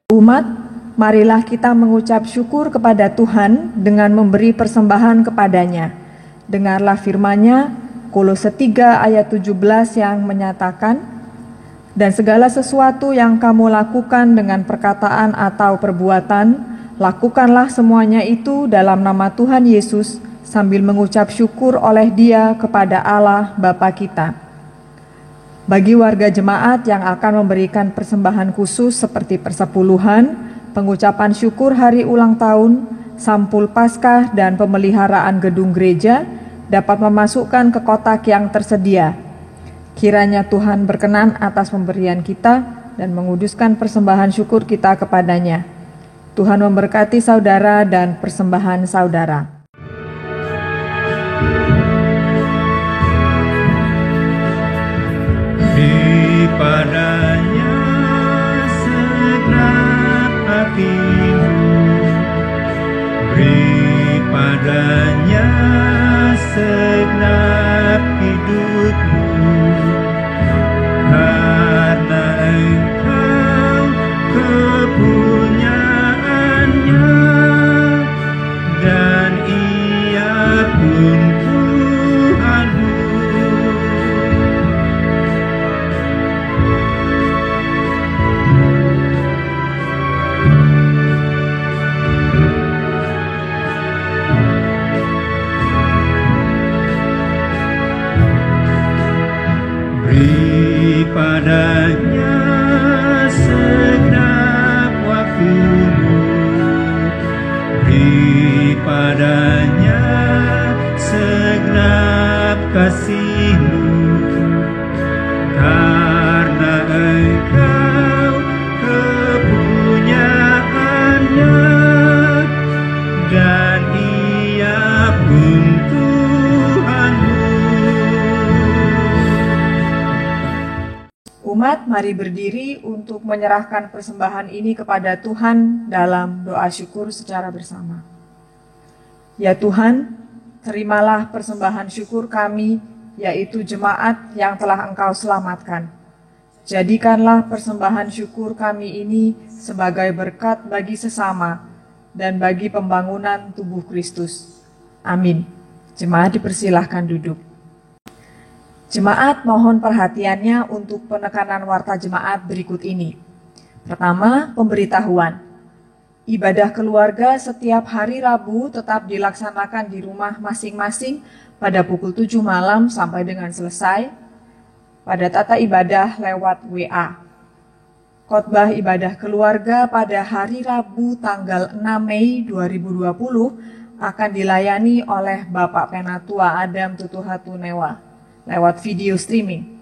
Umat, marilah kita mengucap syukur kepada Tuhan dengan memberi persembahan kepadanya. Dengarlah firman-Nya, Kolose 3 ayat 17 yang menyatakan, dan segala sesuatu yang kamu lakukan dengan perkataan atau perbuatan, lakukanlah semuanya itu dalam nama Tuhan Yesus, sambil mengucap syukur oleh Dia kepada Allah Bapa kita. Bagi warga jemaat yang akan memberikan persembahan khusus seperti persepuluhan, pengucapan syukur hari ulang tahun, sampul Paskah, dan pemeliharaan gedung gereja, dapat memasukkan ke kotak yang tersedia. Kiranya Tuhan berkenan atas pemberian kita dan menguduskan persembahan syukur kita kepadanya. Tuhan memberkati saudara dan persembahan saudara. Padanya segenap hatimu, beri padanya segenap hidupmu, karena Engkau kepunyaannya dan Ia pun Tuhanmu. Beri padanya segenap waktumu, beri padanya segenap kasihmu, karena Engkau kepunyaannya dan Ia pun Tuhanmu. Umat, mari berdiri untuk menyerahkan persembahan ini kepada Tuhan dalam doa syukur secara bersama. Ya Tuhan, terimalah persembahan syukur kami, yaitu jemaat yang telah Engkau selamatkan. Jadikanlah persembahan syukur kami ini sebagai berkat bagi sesama dan bagi pembangunan tubuh Kristus. Amin. Jemaat dipersilahkan duduk. Jemaat mohon perhatiannya untuk penekanan warta jemaat berikut ini. Pertama, pemberitahuan. Ibadah keluarga setiap hari Rabu tetap dilaksanakan di rumah masing-masing pada pukul 7 malam sampai dengan selesai. Pada tata ibadah lewat WA. Khotbah ibadah keluarga pada hari Rabu tanggal 6 Mei 2020 akan dilayani oleh Bapak Penatua Adam Tutuhatu Newa lewat video streaming.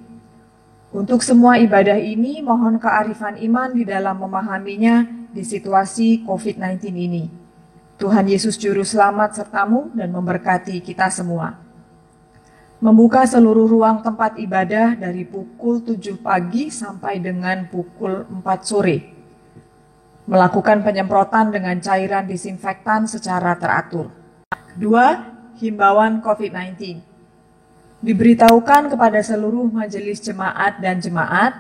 Untuk semua ibadah ini, mohon kearifan iman di dalam memahaminya di situasi COVID-19 ini. Tuhan Yesus Juru Selamat sertamu dan memberkati kita semua. Membuka seluruh ruang tempat ibadah dari pukul 7 pagi sampai dengan pukul 4 sore. Melakukan penyemprotan dengan cairan disinfektan secara teratur. 2. Himbauan COVID-19. Diberitahukan kepada seluruh majelis jemaat dan jemaat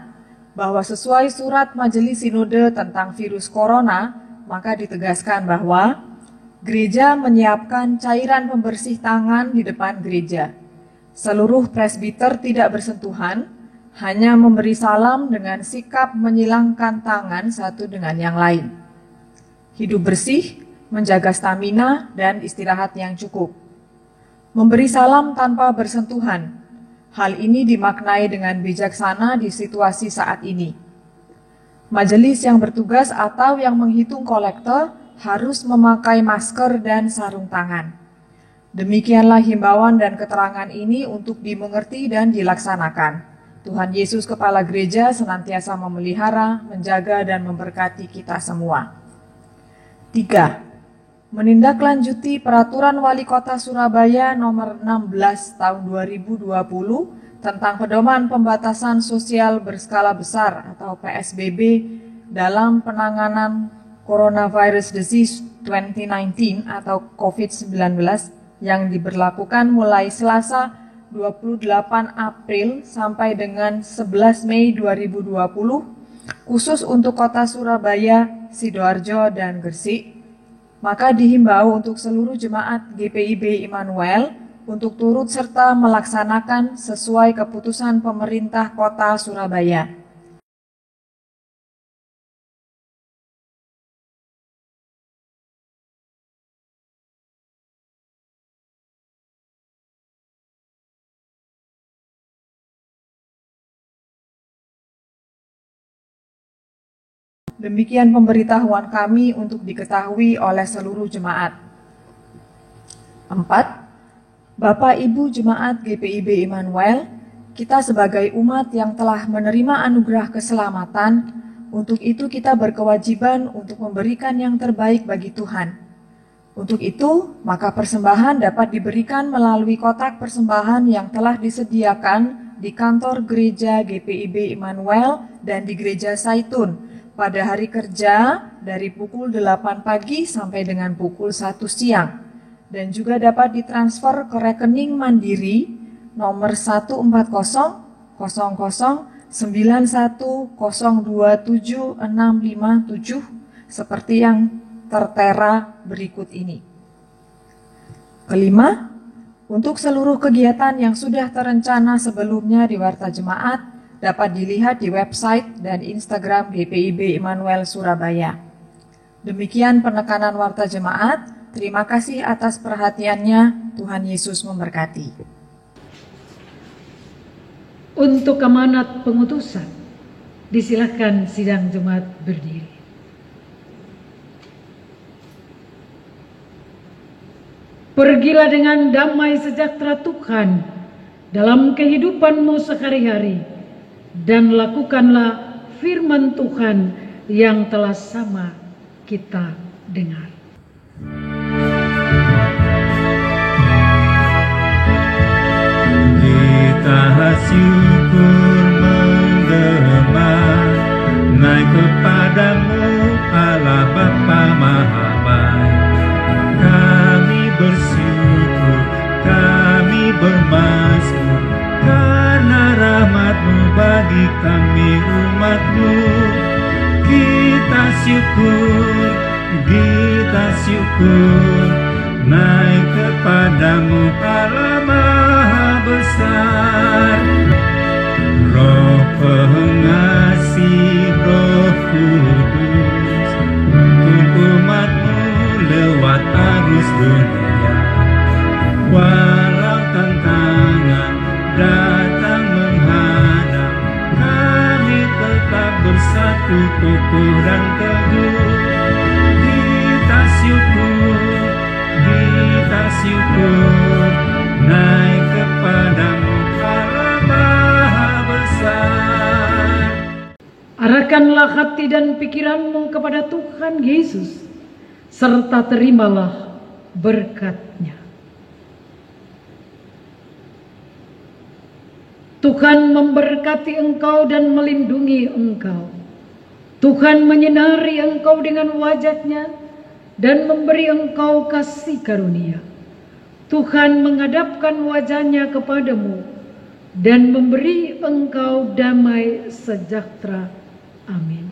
bahwa sesuai surat Majelis Sinode tentang virus corona, maka ditegaskan bahwa gereja menyiapkan cairan pembersih tangan di depan gereja. Seluruh presbiter tidak bersentuhan, hanya memberi salam dengan sikap menyilangkan tangan satu dengan yang lain. Hidup bersih, menjaga stamina, dan istirahat yang cukup. Memberi salam tanpa bersentuhan. Hal ini dimaknai dengan bijaksana di situasi saat ini. Majelis yang bertugas atau yang menghitung kolekte harus memakai masker dan sarung tangan. Demikianlah himbauan dan keterangan ini untuk dimengerti dan dilaksanakan. Tuhan Yesus Kepala Gereja senantiasa memelihara, menjaga, dan memberkati kita semua. 3. Menindaklanjuti Peraturan Wali Kota Surabaya Nomor 16 Tahun 2020 tentang Pedoman Pembatasan Sosial Berskala Besar atau PSBB dalam penanganan Coronavirus Disease 2019 atau COVID-19 yang diberlakukan mulai Selasa 28 April sampai dengan 11 Mei 2020 khusus untuk kota Surabaya, Sidoarjo, dan Gresik, maka dihimbau untuk seluruh jemaat GPIB Immanuel untuk turut serta melaksanakan sesuai keputusan pemerintah kota Surabaya. Demikian pemberitahuan kami untuk diketahui oleh seluruh jemaat. 4. Bapak Ibu Jemaat GPIB Immanuel, kita sebagai umat yang telah menerima anugerah keselamatan, untuk itu kita berkewajiban untuk memberikan yang terbaik bagi Tuhan. Untuk itu, maka persembahan dapat diberikan melalui kotak persembahan yang telah disediakan di kantor gereja GPIB Immanuel dan di gereja Saitun, pada hari kerja dari pukul 8 pagi sampai dengan pukul 1 siang dan juga dapat ditransfer ke rekening Mandiri nomor 1400091027657 seperti yang tertera berikut ini. Kelima, untuk seluruh kegiatan yang sudah terencana sebelumnya di Warta Jemaat dapat dilihat di website dan Instagram GPIB Immanuel Surabaya. Demikian penekanan Warta Jemaat. Terima kasih atas perhatiannya. Tuhan Yesus memberkati. Untuk amanat pengutusan, disilakan sidang jemaat berdiri. Pergilah dengan damai sejahtera Tuhan dalam kehidupanmu sehari-hari, dan lakukanlah firman Tuhan yang telah sama kita dengar. Kita syukur menggema naik kepadamu Allah Bapa Maha Baik. Kami bersyukur, kami bermazmur karena rahmat-Mu bagi kami umat-Mu. Kita syukur, naik kepadamu Allah Maha Besar. Roh pengasih, Roh Kudus, tuntun umat-Mu lewat arus dunia. Walau tantangan datang menghadap, kami tetap bersatu, kokoh dan teguh. Kita syukur, naik kepadamu Allah Maha Besar. Arahkanlah hati dan pikiranmu kepada Tuhan Yesus, serta terimalah berkat-Nya. Tuhan memberkati engkau dan melindungi engkau. Tuhan menyinari engkau dengan wajah-Nya dan memberi engkau kasih karunia. Tuhan menghadapkan wajah-Nya kepadamu dan memberi engkau damai sejahtera. Amin.